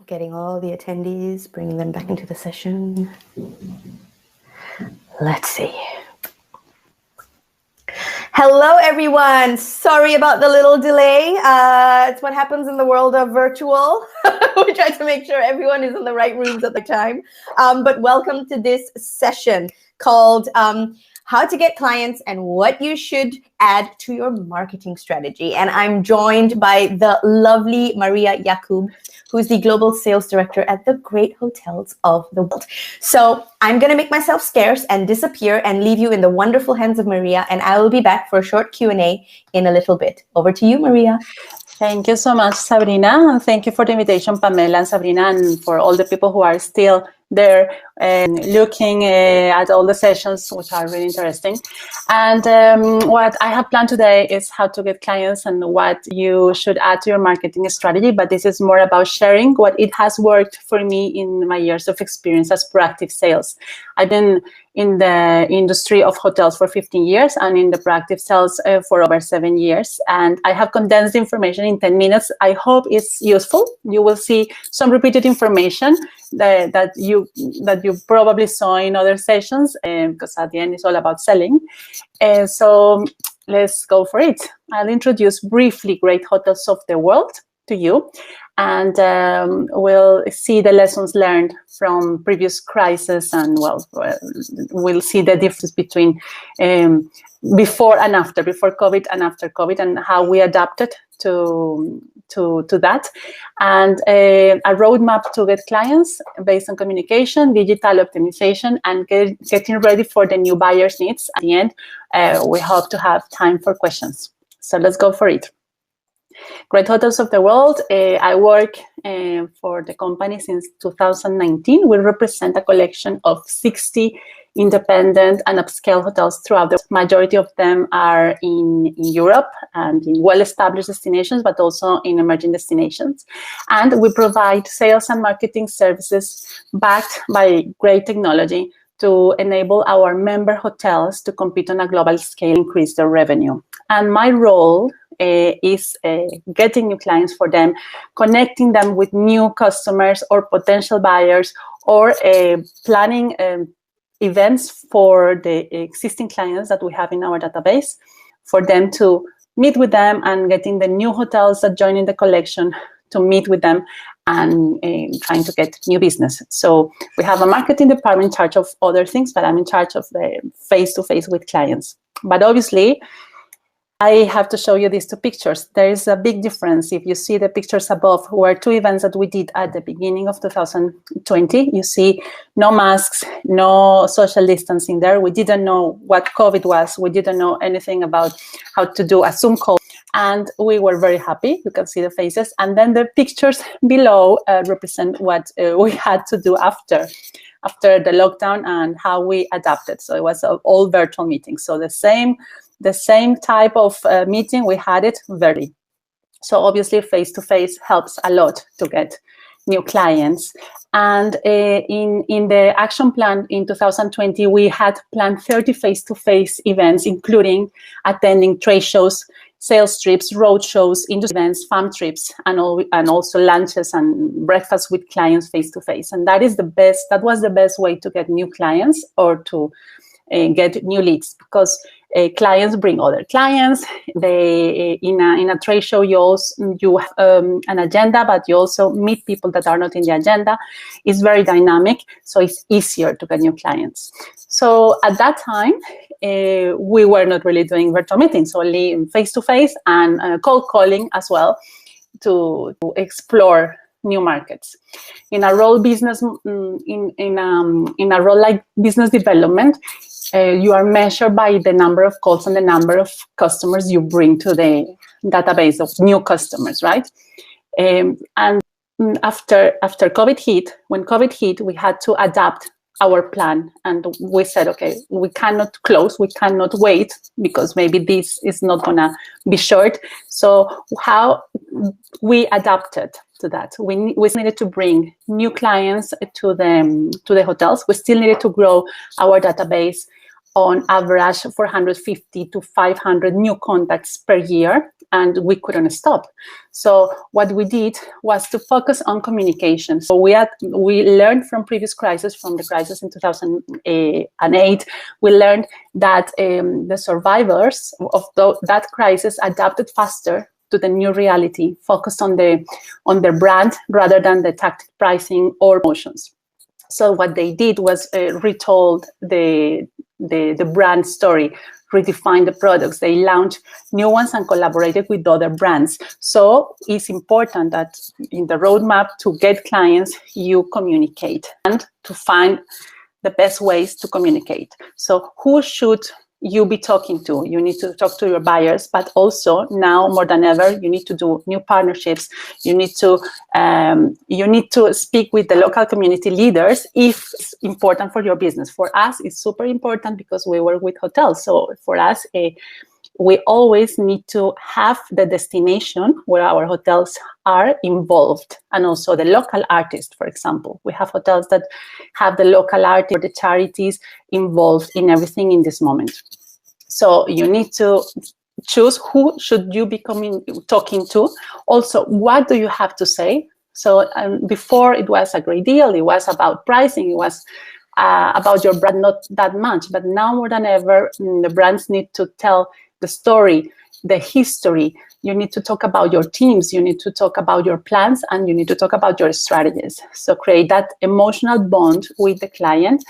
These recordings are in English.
Getting all the attendees, bringing them back into the session. Let's see. Hello, everyone. Sorry about the little delay. It's what happens in the world of virtual. We try to make sure everyone is in the right rooms at the time. But welcome to this session called How to Get Clients and What You Should Add to Your Marketing Strategy. And I'm joined by the lovely Maria Yacoub, who's the Global Sales Director at the great hotels of the world. So I'm going to make myself scarce and disappear and leave you in the wonderful hands of Maria, and I will be back for a short Q&A in a little bit. Over to you, Maria. Thank you so much, Sabrina. And thank you for the invitation, Pamela and Sabrina, and for all the people who are still there and looking at all the sessions, which are really interesting. And what I have planned today is how to get clients and what you should add to your marketing strategy. But this is more about sharing what it has worked for me in my years of experience as proactive sales. I've been in the industry of hotels for 15 years and in the proactive sales for over 7 years. And I have condensed information in 10 minutes. I hope it's useful. You will see some repeated information that you probably saw in other sessions, because at the end it's all about selling. So let's go for it. I'll introduce briefly great hotels of the world to you, and we'll see the lessons learned from previous crises, and we'll see the difference between before COVID and after COVID, and how we adapted to that, and a roadmap to get clients based on communication, digital optimization, and getting ready for the new buyers' needs. At the end, we hope to have time for questions. So let's go for it. Great Hotels of the World. I work for the company since 2019. We represent a collection of 60 independent and upscale hotels throughout the majority of them are in Europe and in well-established destinations, but also in emerging destinations. And we provide sales and marketing services backed by great technology to enable our member hotels to compete on a global scale, increase their revenue. And my role is getting new clients for them, connecting them with new customers or potential buyers, or planning events for the existing clients that we have in our database, for them to meet with them, and getting the new hotels that join in the collection to meet with them and trying to get new business. So we have a marketing department in charge of other things, but I'm in charge of the face-to-face with clients. But obviously, I have to show you these two pictures. There is a big difference. If you see the pictures above, were two events that we did at the beginning of 2020. You see no masks, no social distancing there. We didn't know what COVID was. We didn't know anything about how to do a Zoom call. And we were very happy. You can see the faces. And then the pictures below represent what we had to do after the lockdown and how we adapted. So it was all virtual meetings. So the same type of meeting, we had it virtually. So obviously face-to-face helps a lot to get new clients. And in the action plan in 2020, we had planned 30 face-to-face events, including attending trade shows, sales trips, road shows, industry events, farm trips, and also lunches and breakfast with clients face-to-face. And that was the best way to get new clients or to get new leads, because clients bring other clients. They in a trade show, you have an agenda, but you also meet people that are not in the agenda. It's very dynamic, so it's easier to get new clients. So at that time, we were not really doing virtual meetings, only face-to-face and cold calling as well to explore new markets. In a role business, in a role like business development, you are measured by the number of calls and the number of customers you bring to the database of new customers, right? And after COVID hit, when COVID hit, we had to adapt our plan, and we said, okay, we cannot close, we cannot wait, because maybe this is not gonna be short. So how we adapted to that? We needed to bring new clients to the hotels. We still needed to grow our database on average 450 to 500 new contacts per year, and we couldn't stop. So what we did was to focus on communication. So we learned from previous crises, from the crisis in 2008, we learned that the survivors of that crisis adapted faster to the new reality, focused on their brand rather than the tactic pricing or promotions. So what they did was retold the brand story, redefine the products. They launched new ones and collaborated with other brands. So it's important that in the roadmap to get clients, you communicate and to find the best ways to communicate. So who should you be talking to? You need to talk to your buyers, but also now more than ever, you need to do new partnerships. You need to speak with the local community leaders if it's important for your business. For us, it's super important because we work with hotels. So for us, we always need to have the destination where our hotels are involved, and also the local artists, for example. We have hotels that have the local artists or the charities involved in everything in this moment. So you need to choose who should you be talking to. Also, what do you have to say? So before it was a great deal, it was about pricing, it was about your brand, not that much. But now more than ever, the brands need to tell the story, the history. You need to talk about your teams, you need to talk about your plans, and you need to talk about your strategies. So create that emotional bond with the client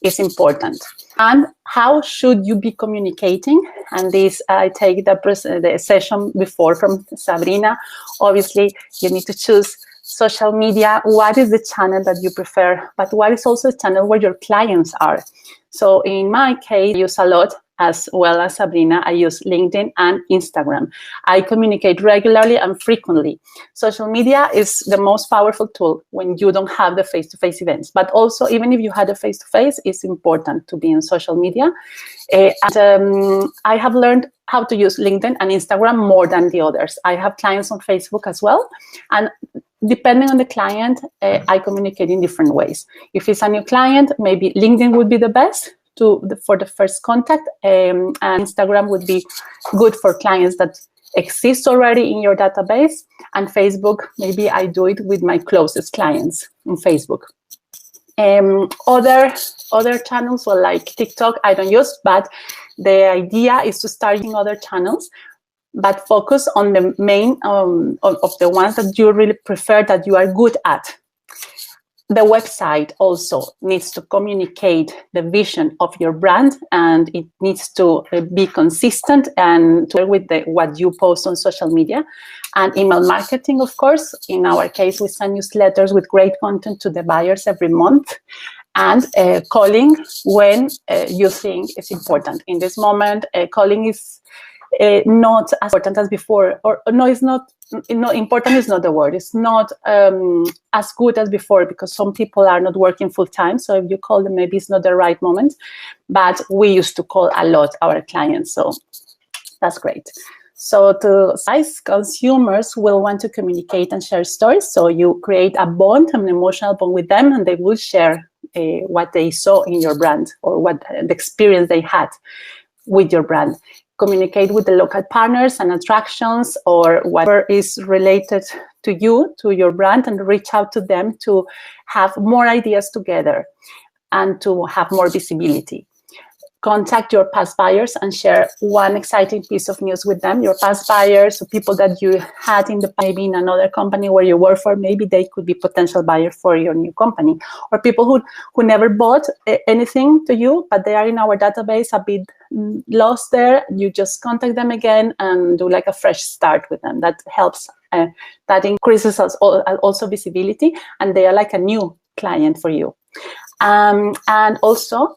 is important. And how should you be communicating? And this, I take the session before from Sabrina. Obviously, you need to choose social media. What is the channel that you prefer? But what is also the channel where your clients are? So in my case, I use a lot, as well as Sabrina, I use LinkedIn and Instagram. I communicate regularly and frequently. Social media is the most powerful tool when you don't have the face-to-face events. But also, even if you had a face-to-face, it's important to be in social media. I have learned how to use LinkedIn and Instagram more than the others. I have clients on Facebook as well. And depending on the client, I communicate in different ways. If it's a new client, maybe LinkedIn would be the best for the first contact, and Instagram would be good for clients that exist already in your database, and Facebook, maybe I do it with my closest clients on Facebook. Other channels, well, like TikTok, I don't use, but the idea is to start using other channels, but focus on the main of the ones that you really prefer, that you are good at. The website also needs to communicate the vision of your brand, and it needs to be consistent and to work with what you post on social media. And email marketing, of course. In our case, we send newsletters with great content to the buyers every month. And calling when you think it's important. In this moment, calling is not as important as before, or no, it's not. Important is not the word. It's not as good as before, because some people are not working full time. So if you call them, maybe it's not the right moment. But we used to call a lot our clients, so that's great. So to size, consumers will want to communicate and share stories. So you create a bond, an emotional bond with them, and they will share what they saw in your brand, or what the experience they had with your brand. Communicate with the local partners and attractions, or whatever is related to you, to your brand, and reach out to them to have more ideas together and to have more visibility. Contact your past buyers and share one exciting piece of news with them. Your past buyers, or people that you had in the maybe in another company where you work for, maybe they could be potential buyers for your new company, or people who never bought anything to you, but they are in our database a bit lost there. You just contact them again and do like a fresh start with them. That helps. That increases also visibility, and they are like a new client for you. And also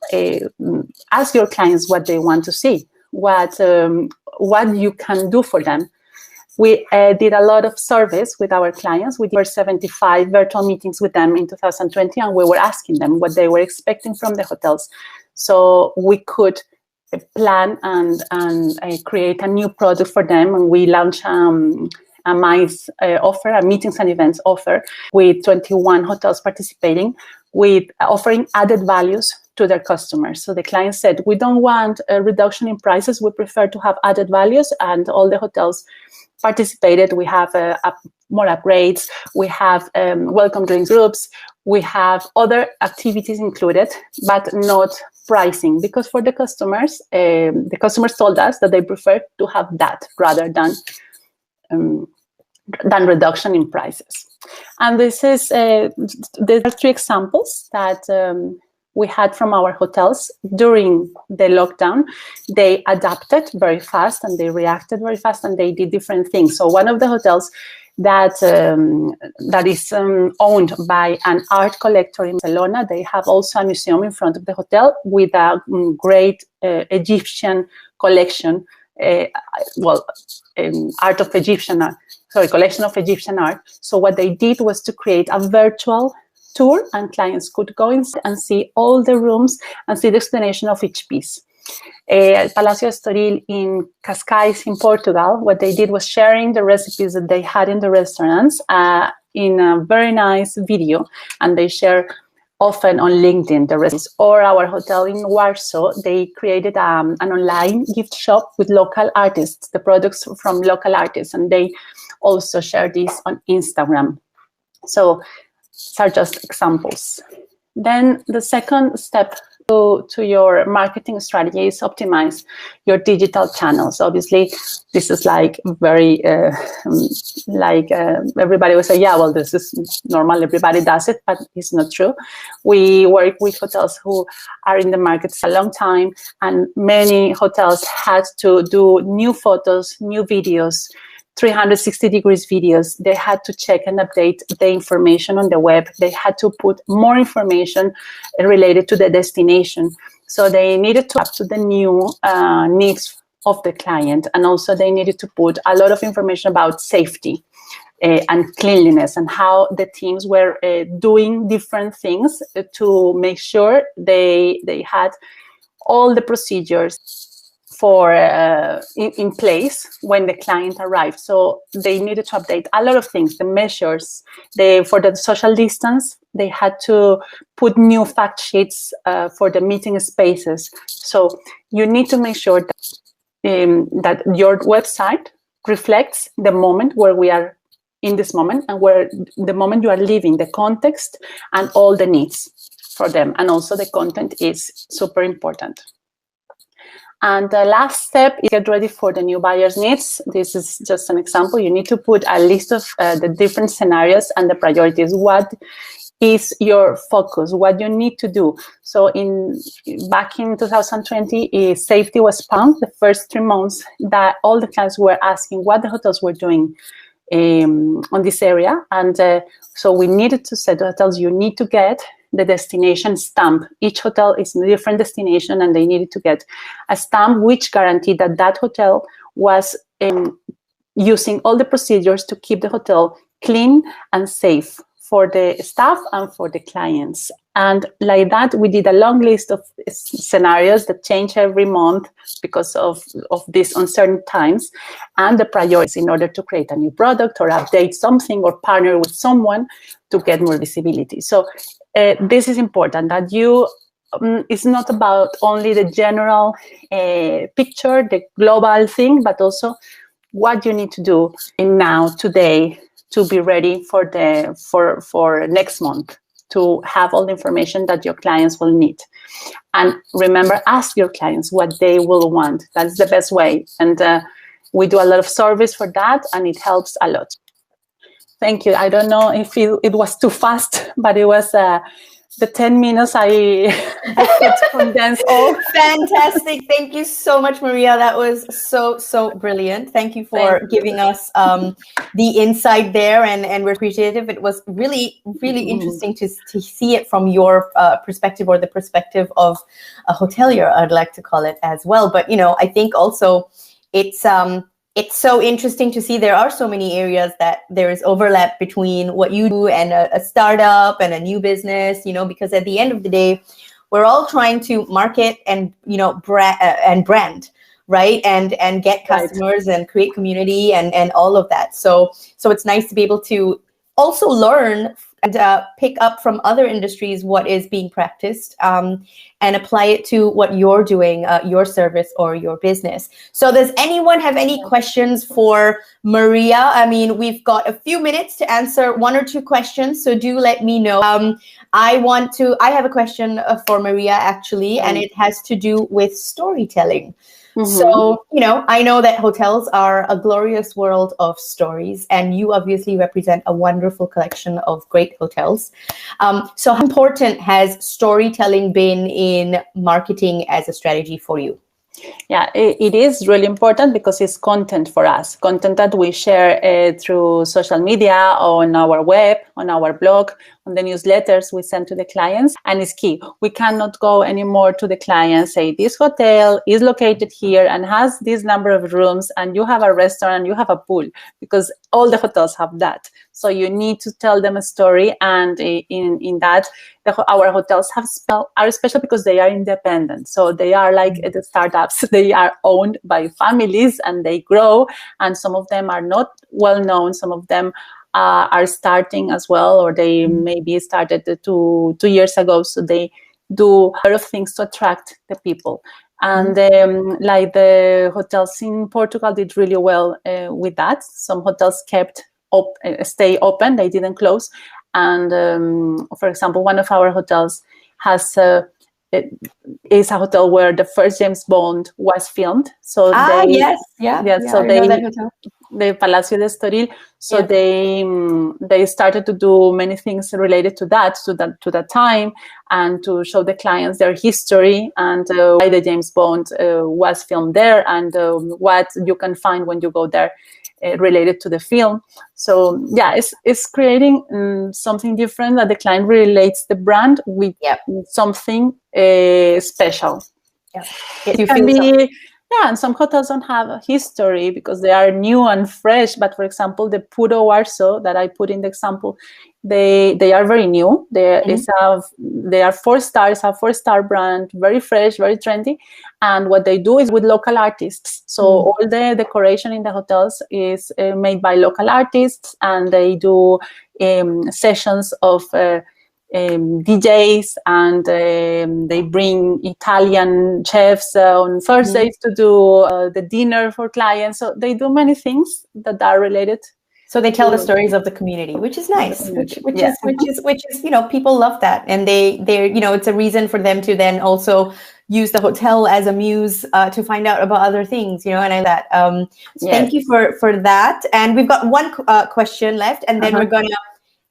ask your clients what they want to see, what you can do for them. We did a lot of surveys with our clients. We did 75 virtual meetings with them in 2020, and we were asking them what they were expecting from the hotels. So we could plan and create a new product for them, and we launched a MICE offer, a meetings and events offer, with 21 hotels participating, with offering added values to their customers. So the client said, we don't want a reduction in prices, we prefer to have added values, and all the hotels participated. We have more upgrades, we have welcome drinks groups, we have other activities included, but not pricing, because for the customers told us that they prefer to have that rather than reduction in prices. And this is there are 3 examples that we had from our hotels during the lockdown. They adapted very fast and they reacted very fast and they did different things. So one of the hotels that is owned by an art collector in Barcelona, they have also a museum in front of the hotel with a great Egyptian collection, art of Egyptian art. Collection of Egyptian art. So what they did was to create a virtual tour, and clients could go in and see all the rooms and see the explanation of each piece. Palacio Estoril in Cascais in Portugal, what they did was sharing the recipes that they had in the restaurants in a very nice video, and they share often on LinkedIn the recipes. Or our hotel in Warsaw, they created an online gift shop with local artists, the products from local artists, and they also share this on Instagram. So these are just examples. Then the second step to your marketing strategy is optimize your digital channels. Obviously, this is like very, everybody will say, yeah, well, this is normal, everybody does it, but it's not true. We work with hotels who are in the market for a long time, and many hotels had to do new photos, new videos, 360 degrees videos. They had to check and update the information on the web. They had to put more information related to the destination. So they needed to adapt to the new needs of the client. And also they needed to put a lot of information about safety and cleanliness, and how the teams were doing different things to make sure they had all the procedures for in place when the client arrived. So they needed to update a lot of things, the measures. For the social distance, they had to put new fact sheets for the meeting spaces. So you need to make sure that your website reflects the moment where we are in this moment, and where the moment you are living, the context and all the needs for them. And also the content is super important. And the last step is get ready for the new buyer's needs. This is just an example. You need to put a list of the different scenarios and the priorities. What is your focus? What you need to do? So back in 2020, safety was found the first 3 months that all the clients were asking what the hotels were doing on this area. And so we needed to say to hotels, you need to get the destination stamp. Each hotel is in a different destination, and they needed to get a stamp which guaranteed that that hotel was using all the procedures to keep the hotel clean and safe for the staff and for the clients. And like that, we did a long list of scenarios that change every month because of these uncertain times, and the priorities in order to create a new product or update something or partner with someone to get more visibility. So this is important, that you, it's not about only the general picture, the global thing, but also what you need to do now, today, to be ready for next month, to have all the information that your clients will need. And remember, ask your clients what they will want. That's the best way. And we do a lot of service for that, and it helps a lot. Thank you. I don't know if it was too fast, but it was the 10 minutes I could condense all. Fantastic. Thank you so much, Maria. That was so brilliant. Thank you for giving us the insight there, and we're appreciative. It was really interesting to see it from your perspective, or the perspective of a hotelier, I'd like to call it as well. But, I think also it's so interesting to see there are so many areas that there is overlap between what you do and a startup and a new business, because at the end of the day, we're all trying to market and, brand, right? And get customers and create community and all of that. So it's nice to be able to also learn and pick up from other industries what is being practiced and apply it to what you're doing, your service or your business. So does anyone have any questions for Maria? I mean, we've got a few minutes to answer 1 or 2 questions, so do let me know. I have a question for Maria, actually, and it has to do with storytelling. So, I know that hotels are a glorious world of stories, and you obviously represent a wonderful collection of great hotels. So how important has storytelling been in marketing as a strategy for you? Yeah, it is really important because it's content for us, content that we share through social media, on our web, on our blog, on the newsletters we send to the clients. And it's key. We cannot go anymore to the client, say, this hotel is located here and has this number of rooms, and you have a restaurant and you have a pool, because all the hotels have that. So you need to tell them a story, and in that, our hotels are special because they are independent. So they are like the startups. They are owned by families and they grow. And some of them are not well known. Some of them are starting as well, or they maybe started 2 years ago. So they do a lot of things to attract the people. And like the hotels in Portugal did really well with that. Some hotels stay open, they didn't close. And for example, one of our hotels is a hotel where the first James Bond was filmed. So yes, so I know that hotel. The Palacio de Estoril. So they started to do many things related to that time, and to show the clients their history and why the James Bond was filmed there, and what you can find when you go there related to the film. So yeah, it's creating something different, that the client relates the brand with something special. Yeah, it can be. Yeah, and some hotels don't have a history because they are new and fresh. But for example, the Puro Warsaw that I put in the example, they are very new. They are 4 stars, a 4-star brand, very fresh, very trendy. And what they do is with local artists. So all the decoration in the hotels is made by local artists, and they do sessions of DJs, and they bring Italian chefs on Thursdays to do the dinner for clients. So they do many things that are related. So they tell the stories of the community, which is nice, which is people love that, and they're it's a reason for them to then also use the hotel as a muse to find out about other things, and I that. So thank you for that, and we've got one question left, and then we're gonna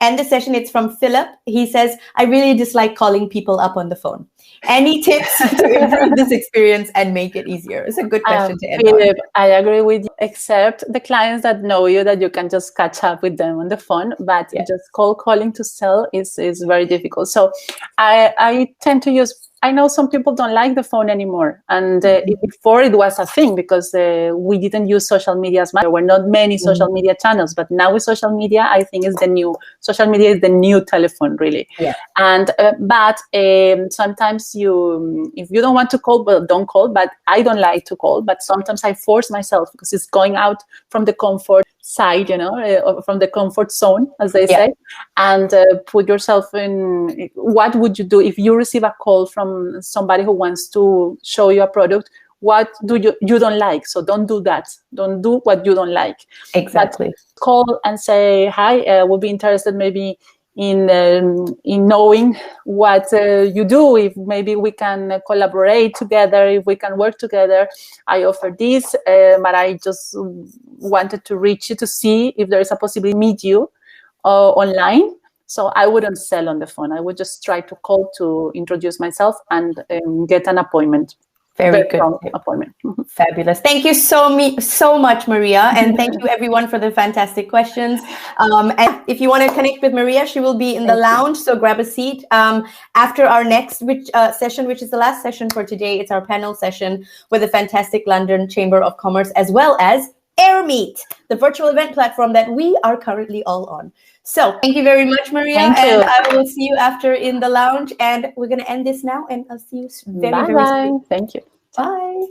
end the session. It's from Philip. He says, I really dislike calling people up on the phone. Any tips to improve this experience and make it easier? It's a good question to end Philip, on. I agree with you, except the clients that know you, that you can just catch up with them on the phone, but just calling to sell is very difficult. So I tend to use, I know some people don't like the phone anymore. And before it was a thing because we didn't use social media as much. There were not many social media channels, but now with social media, I think social media is the new telephone, really. Yeah. And but sometimes if you don't want to call, well, don't call. But I don't like to call. But sometimes I force myself because it's going out from the comfort side, from the comfort zone, as they say, and put yourself in. What would you do if you receive a call from somebody who wants to show you a product? What do you don't like? So don't do that. Don't do what you don't like. Exactly. But call and say, hi, we'll be interested maybe in knowing what you do, if maybe we can collaborate together, if we can work together. I offer this, but I just wanted to reach you to see if there is a possibility to meet you online. So I wouldn't sell on the phone. I would just try to call to introduce myself and get an appointment. Very good appointment. Fabulous. Thank you so much, Maria. And thank you everyone for the fantastic questions. And if you want to connect with Maria, she will be in the lounge. So grab a seat. After our next session, which is the last session for today, it's our panel session with the fantastic London Chamber of Commerce, as well as AirMeet, the virtual event platform that we are currently all on. So thank you very much, Maria. Thank you. And I will see you after in the lounge. And we're going to end this now. And I'll see you very soon. Thank you. Bye.